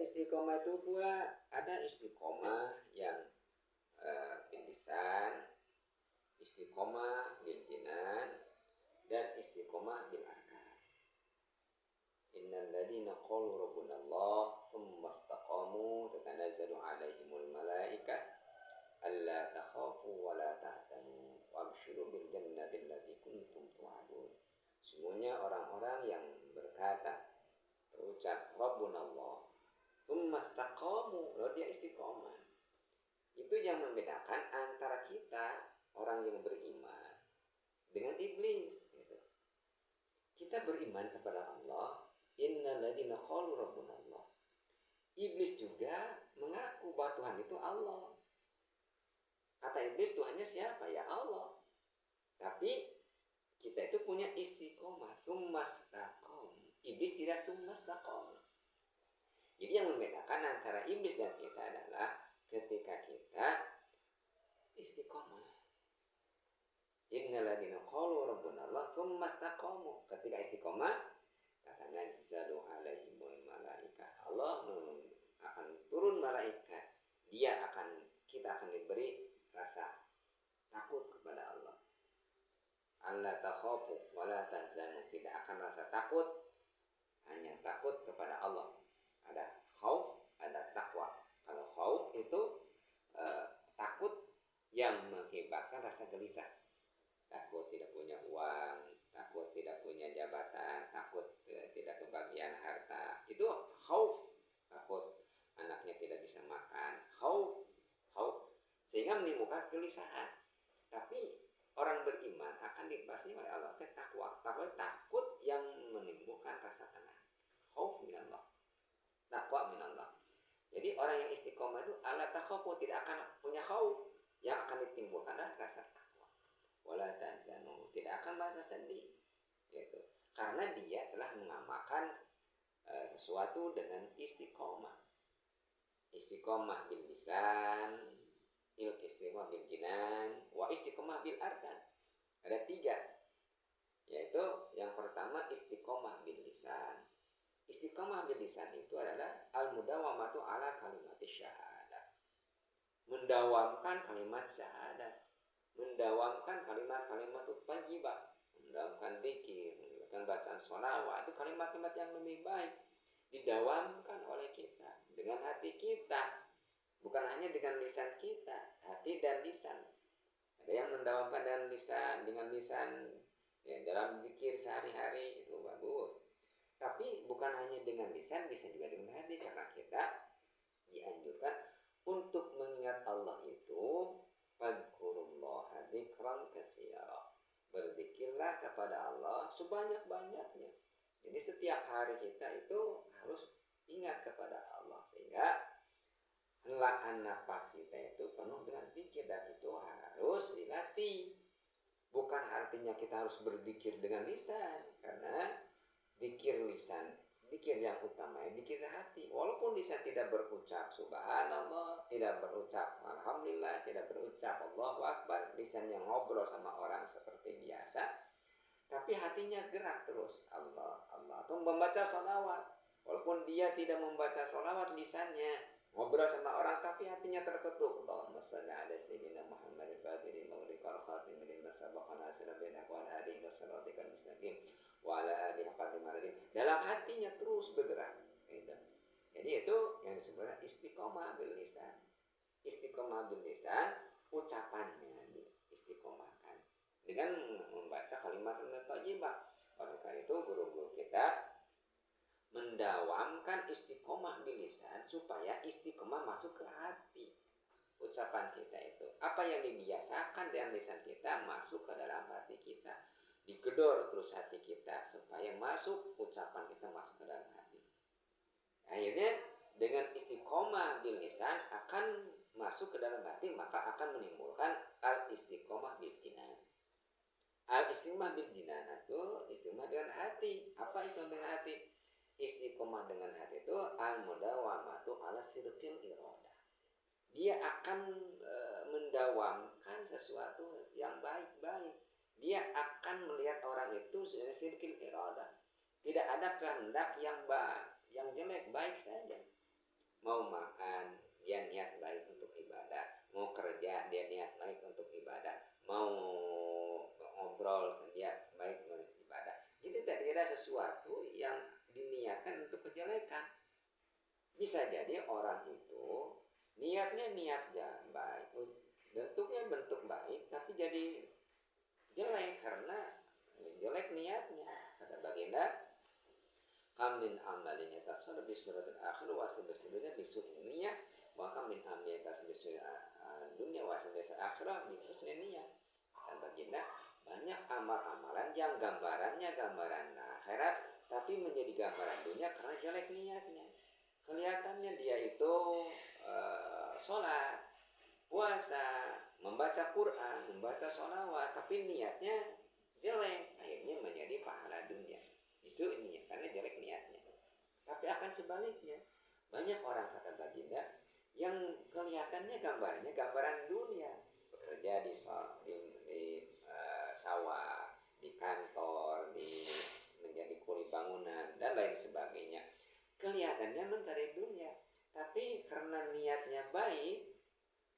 istiqomah itu pula ada istiqomah yang bil lisan, istiqomah bil jinan, dan istiqomah bil arkan. Innal ladzina qalu rabbunallah tsumma istaqamu tatanazzalu 'alaihimul malaikah alla takhafu wa la tahzanu wabshiru bil jannati allati kuntum tu'adun. Semuanya orang-orang yang berkata, berucap rabbunallah tsumma istaqamu, lalu dia istiqomah. Itu yang membedakan antara kita orang yang beriman dengan iblis gitu. Kita beriman kepada Allah, innal ladzina qalu rabbunallah. Iblis juga mengaku bahwa Tuhan itu Allah. Kata iblis, Tuhannya siapa? Ya Allah. Tapi kita itu punya istiqomah, tsumastaqam. Iblis tidak tsumastaqam. Jadi yang membedakan antara iblis dan kita adalah ketika kita istiqomah. Innal ladzina qalu rabbunallah tsumastaqamu. Ketika istiqomah, tatanazzalu 'alaihimul malaikah. Allah akan turun malaikat. Kita akan diberi rasa takut kepada Allah. Alla takhafu wa la tahzanu, tidak akan rasa takut, hanya takut kepada Allah. Ada khauf, ada takwa. Kalau khauf itu takut yang mengakibatkan rasa gelisah. Takut tidak punya uang, takut tidak punya jabatan, takut tidak kebagian harta. Itu khauf, takut anaknya tidak bisa makan. Khauf. Sehingga menimbulkan kegelisahan. Tapi orang beriman akan dibasmi oleh Allah ke takwa. Takwa takut yang menimbulkan rasa tenang. Khauf minallah. Takwa minallah. Jadi orang yang istiqomah itu ala takhafu, tidak akan punya khauf, yang akan ditimbulkan rasa takwa. Wala tahzanu, tidak akan merasa sedih. Gitu. Karena dia telah mengamalkan sesuatu dengan istiqomah. Istiqomah bil lisan, istiqomah bil jinan, wa istiqomah bil arkan. Ada 3, yaitu yang pertama istiqomah bil lisan. Istiqomah bil lisan itu adalah al-mudawamatu ala kalimat syahadat. Mendawamkan kalimat syahadat, mendawamkan kalimat-kalimat thayyibah, mendawamkan zikir, mendawamkan bacaan sholawat. Itu kalimat-kalimat yang lebih baik didawamkan oleh kita dengan hati kita. Bukan hanya dengan lisan kita, hati dan lisan. Ada yang mendawamkan dengan lisan ya, dalam zikir sehari-hari, itu bagus. Tapi bukan hanya dengan lisan, bisa juga dengan hati, karena kita dianjurkan untuk mengingat Allah itu fadhkurullaha dzikran katsira. Berzikirlah kepada Allah sebanyak-banyaknya. Jadi setiap hari kita itu harus ingat kepada Allah, sehingga helaan nafas kita itu penuh dengan zikir, dan itu harus dilatih. Bukan artinya kita harus berzikir dengan lisan, karena zikir lisan, zikir yang utama zikir hati. Walaupun lisan tidak berucap subhanallah, tidak berucap alhamdulillah, tidak berucap Allahu akbar, lisan yang ngobrol sama orang seperti biasa, tapi hatinya gerak terus Allah Allah, atau membaca sholawat. Walaupun dia tidak membaca sholawat lisannya, ngobrol sama orang tapi hatinya terketuk. Allahumma shalli ala sayyidina Muhammad al-Fatihil mawliqal khatim lima sabaqana asrabina wa ala alihi wasalatikal mustaqim wa ala alihi qadimaradim. Dalam hatinya terus bergerak gitu. Jadi itu yang disebut istiqomah bil lisan. Istiqomah bil lisan, ucapannya diistiqomahkan dengan membaca kalimat thayyibah. Oleh karena itu guru-guru kita mendawamkan istiqomah bil lisan supaya istiqomah masuk ke hati. Ucapan kita itu, apa yang dibiasakan dengan lisan kita masuk ke dalam hati kita, digedor terus hati kita supaya masuk, ucapan kita masuk ke dalam hati. Akhirnya dengan istiqomah bil lisan akan masuk ke dalam hati, maka akan menimbulkan al-istiqomah bil jinan. Al-istiqomah bil jinan itu istiqomah dengan hati. Apa itu dengan hati? Istiqomah dengan hati itu al-mudawamatu ala sidqil iradah. Dia akan mendawamkan sesuatu yang baik-baik. Dia akan melihat orang itu sebagai sidqil iradah. Tidak ada kehendak yang jelek, baik saja. Bisa jadi orang itu niatnya niat baik, bentuknya bentuk baik, tapi jadi jelek karena jelek niatnya. Kata baginda, kam min amalin yatasarraf bi suratil akhir wa sabasudnya bi sunniyah wa kam min amalin yatasarraf bi dunia wa sabas akhirah bi husniyah. Kata baginda, banyak amal-amalan yang gambarannya gambaran akhirat tapi menjadi gambaran dunia karena jelek niatnya. Kelihatannya dia itu sholat, puasa, membaca Quran, membaca sholawat, tapi niatnya jelek, akhirnya menjadi pahala dunia. Isu ini karena jelek niatnya. Tapi akan sebaliknya, banyak orang kata baginda yang kelihatannya gambarnya gambaran dunia, bekerja di sawah, di kantor, menjadi kuli bangunan dan lain sebagainya. Kelihatannya mencari dunia, tapi karena niatnya baik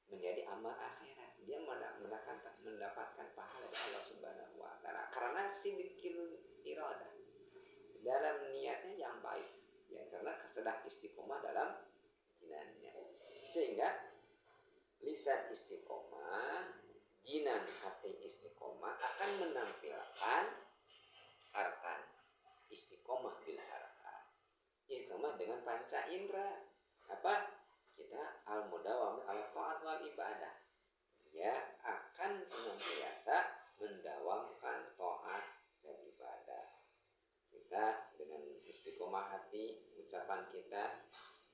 menjadi amal akhirat, dia mendapatkan pahala dari Allah Subhanahu wa taala karena sidqil iradah, dalam niatnya yang baik ya, karena kesedah istiqomah dalam jinannya. Sehingga lisan istiqomah, jinan hati istiqomah akan menampilkan arkan istiqomah bil arkan. Istiqomah dengan panca indera. Apa? Kita al-mudawam ala ta'at wal ibadah. Ya, akan senantiasa mendawamkan taat dan ibadah. Kita dengan istiqomah hati, ucapan kita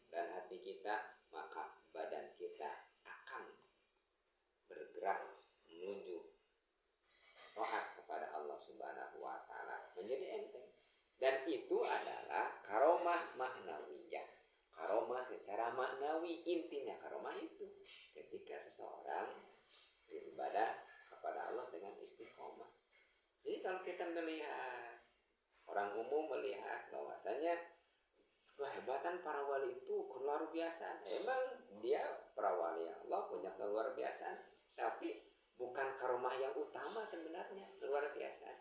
dan hati kita, maka badan kita akan bergerak menuju taat kepada Allah Subhanahu wa taala, menjadi enteng. Dan itu adalah karomah maknawiyah. Karomah secara maknawi, intinya karomah itu ketika seseorang beribadah kepada Allah dengan istiqomah. Jadi kalau kita melihat, orang umum melihat bahwasanya kehebatan para wali itu luar biasa. Emang dia para wali Allah punya luar biasa, tapi bukan karomah yang utama sebenarnya luar biasa.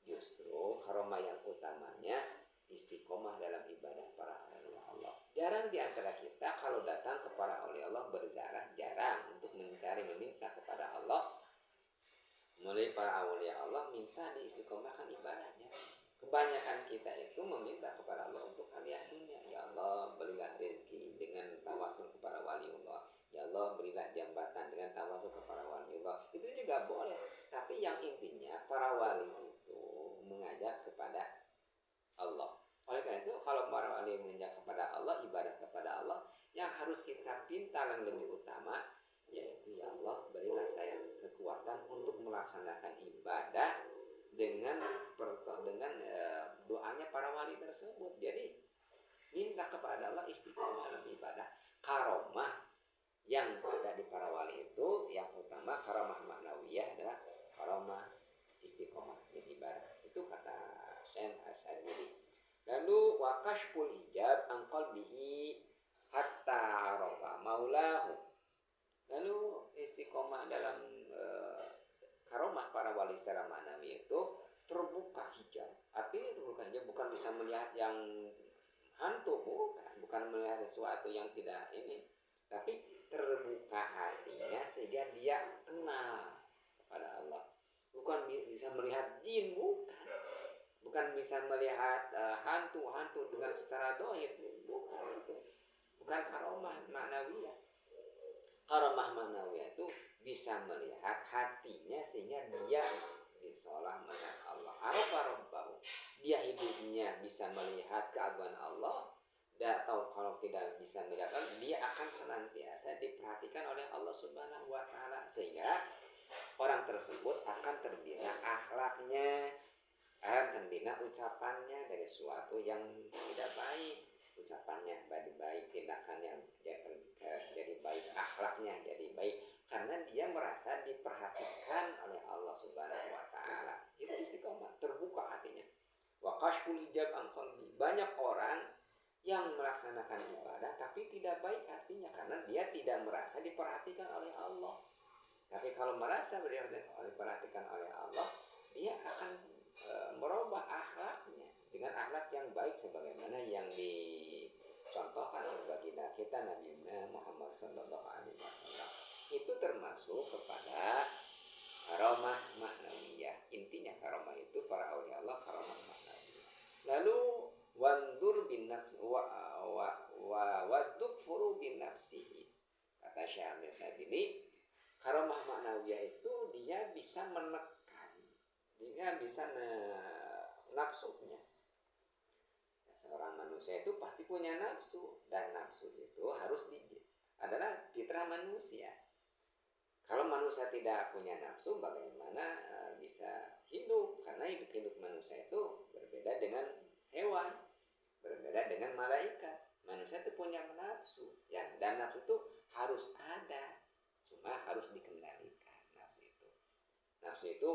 Justru karomah yang utamanya istiqomah dalam ibadah para awliya Allah. Jarang di antara kita kalau datang kepada awliya Allah berziarah, jarang untuk mencari meminta kepada Allah. Mulai para awliya Allah minta diistiqomahkan ibadahnya. Kebanyakan kita itu meminta kepada Allah untuk hadiah dunia. Ya Allah, berilah rezeki dengan tawasul kepada wali Allah. Ya Allah, berilah jambatan dengan tawasul kepada wali Allah. Itu juga boleh. Tapi yang intinya para wali itu mengajak kepada Allah. Oleh karena itu, kalau para wali mengajak kepada Allah, ibadah kepada Allah, yang harus kita pinta yang lebih utama, yaitu ya Allah, berilah saya kekuatan untuk melaksanakan ibadah dengan doanya para wali tersebut. Jadi minta kepada Allah istiqomah dalam ibadah. Karomah yang ada di para wali itu yang utama karomah maknawiyah adalah karomah istiqomah di ibadah. Itu kata Syekh Asy'ari. Lalu wakashful hijab an qalbihi hatta arafa maulahu. Lalu istiqomah dalam karomah para wali secara maknawi itu terbuka hijab. Artinya terbuka hijab bukan bisa melihat yang hantu, bukan melihat sesuatu yang tidak ini, tapi terbuka hatinya sehingga dia kenal kepada Allah. Bukan bisa melihat jin, bukan bisa melihat hantu dengan secara dohir, bukan karomah maknawiyah. Karomah maknawiyah itu bisa melihat hatinya sehingga dia seolah melihat Allah. Arafa rabbahu, dia hidupnya bisa melihat keagungan Allah. Atau kalau tidak bisa melihat Allah, dia akan senantiasa diperhatikan oleh Allah Subhanahu wa taala, sehingga orang tersebut akan terbina akhlaknya, akan terbina ucapannya dari sesuatu yang tidak baik. Ucapannya jadi baik, tindakannya jadi baik, akhlaknya jadi baik, karena dia merasa diperhatikan oleh Allah Subhanahu wa taala. Itu istiqomah, terbuka hatinya. Wa kashful hijab an qalbi. Banyak orang yang melaksanakan ibadah tapi tidak baik hatinya karena dia tidak merasa diperhatikan oleh Allah. Tapi kalau merasa diperhatikan oleh Allah, dia akan merubah akhlaknya dengan akhlak yang baik sebagaimana yang dicontohkan oleh baginda Sallallahu Alaihi Wasallam. Itu termasuk kepada karomah maknawiyah. Intinya karomah itu para awliya Allah karomah maknawiyah. Lalu wandur bin nafsi wadukfuru bin nafsihi. Kata Syekh Amir Sadili, karomah maknawiyah itu dia bisa menekan, dia bisa nafsunya. Seorang manusia itu pasti punya nafsu, dan nafsu itu harus adalah fitrah manusia. Kalau manusia tidak punya nafsu, bagaimana bisa hidup? Karena hidup manusia itu berbeda dengan hewan, berbeda dengan malaikat. Manusia itu punya nafsu, ya, dan nafsu itu harus ada, cuma harus dikendalikan. Nafsu itu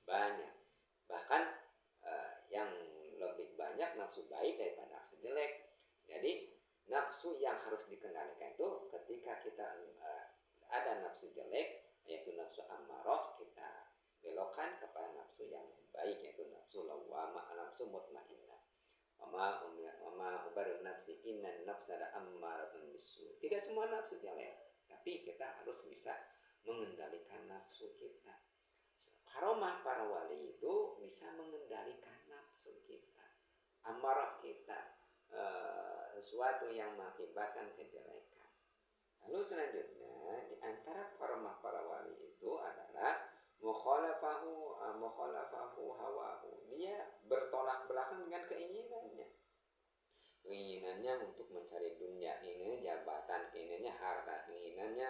banyak, bahkan yang lebih banyak nafsu baik daripada nafsu jelek. Jadi nafsu yang harus dikendalikan itu ketika kita ada nafsu jelek, yaitu nafsu ammarah, kita belokkan kepada nafsu yang baik, yaitu nafsu lawwamah, nafsu mutmainnah. Wama ubaru nafsi innan nafsa la'ammaratun bisu. Tidak semua nafsu jelek, tapi kita harus bisa mengendalikan nafsu kita. Karomah para wali itu bisa mengendalikan nafsu kita, amarah kita, sesuatu yang mengakibatkan kejelekan. Lalu selanjutnya di antara karomah para wali itu adalah mukhalafahu hawahu. Dia bertolak belakang dengan keinginannya untuk mencari dunia, keinginannya jabatan, keinginannya harta, keinginannya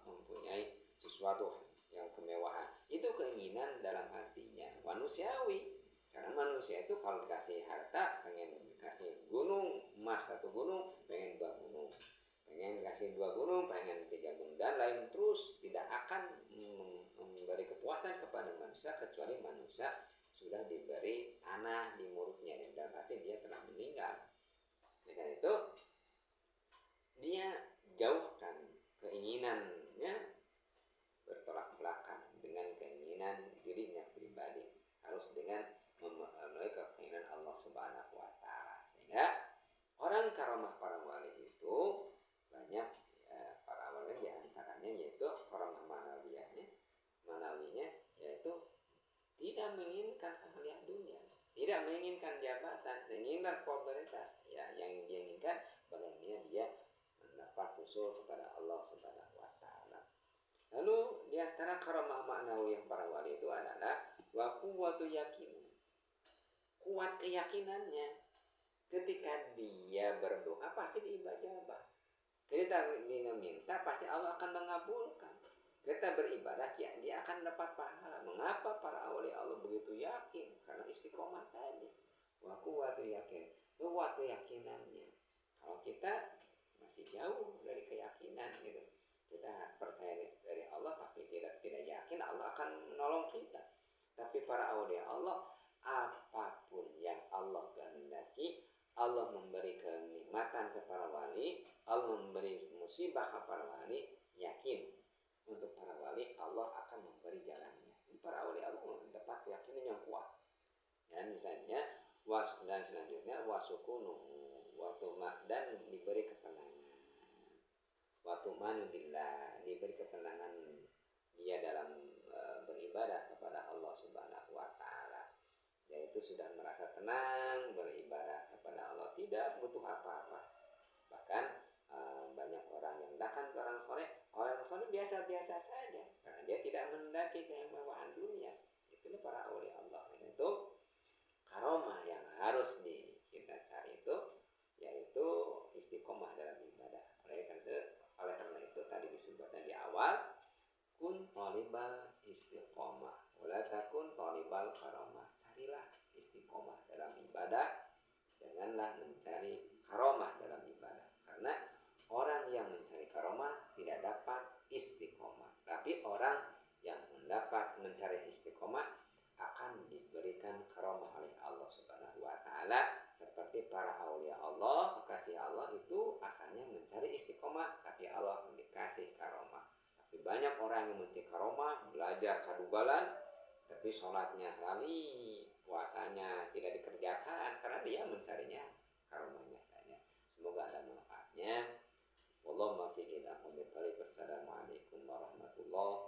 mempunyai sesuatu yang kemewahan. Itu keinginan dalam hatinya manusiawi, karena manusia itu kalau dikasih harta pengen dikasih gunung emas, 1 gunung pengen 2 gunung, pengen dikasih 2 gunung pengen 3 gunung, dan lain terus. Tidak akan memberi kepuasan kepada manusia kecuali manusia sudah diberi tanah di mulutnya, dan dalam arti dia telah meninggal. Dengan itu dia jauhkan keinginannya bertolak belakang dengan keinginan dirinya pribadi, harus dengan memenuhi keinginan Allah Subhanahu wa Ta'ala. Sehingga orang karomah para wali itu banyak, para wali diantaranya yaitu karomah manawinya, yaitu tidak menginginkan kemuliaan dunia, tidak menginginkan jabatan, menginginkan popularitas. Ya, yang dia inginkan bagaimana dia mendapat usul kepada Allah Subhanahu wa Ta'ala. Lalu di antara karomah maknawi yang para wali itu adalah wa quwwatu yakin. Kuat keyakinannya. Ketika dia berdoa pasti diijabah. Kita minta pasti Allah akan mengabulkan. Kita beribadah dia akan dapat pahala. Mengapa para awliya Allah begitu yakin? Karena istiqomah tadi. Wa quwwatu yakin. Kuat keyakinannya. Kalau kita masih jauh dari keyakinan gitu. Kita percaya dari Allah tapi tidak yakin Allah akan menolong kita. Tapi para awliya Allah, apapun yang Allah kehendaki, Allah memberi kenikmatan kepada wali, Allah memberi musibah kepada wali, yakin untuk para wali Allah akan memberi jalannya. Para wali Allah mendapat keyakinan yang kuat. Dan misalnya dan selanjutnya wasukunu dan diberi ketenangan. Waktu manillah, diberi ketenangan dia dalam beribadah kepada Allah Subhanahu wa Ta'ala, yaitu sudah merasa tenang beribadah kepada Allah, tidak butuh apa-apa. Bahkan banyak orang yang datang ke orang soleh biasa-biasa saja karena dia tidak mendaki kemewahan dunia. Itulah para awliya Allah. Itu karomah yang harus kita cari itu, yaitu istiqomah dalam ibadah. Oleh karena itu tadi disebutkan di awal, kun thalibal istiqomah, wala takun thalibal karomah. Carilah istiqomah dalam ibadah, janganlah mencari karomah dalam ibadah. Karena orang yang mencari karomah tidak dapat istiqomah. Tapi orang yang mendapat mencari istiqomah akan diberikan karomah oleh Allah Subhanahu wa Ta'ala. Seperti para awliya Allah, kekasih Allah itu asalnya mencari istiqomah, tapi Allah dikasih karomah. Tapi banyak orang yang mencari karomah, belajar kadugalan, tapi sholatnya kali, puasanya tidak dikerjakan karena dia mencarinya karomahnya saja. Semoga ada manfaatnya. Wallahu muwaffiq Wassalamualaikum warahmatullahi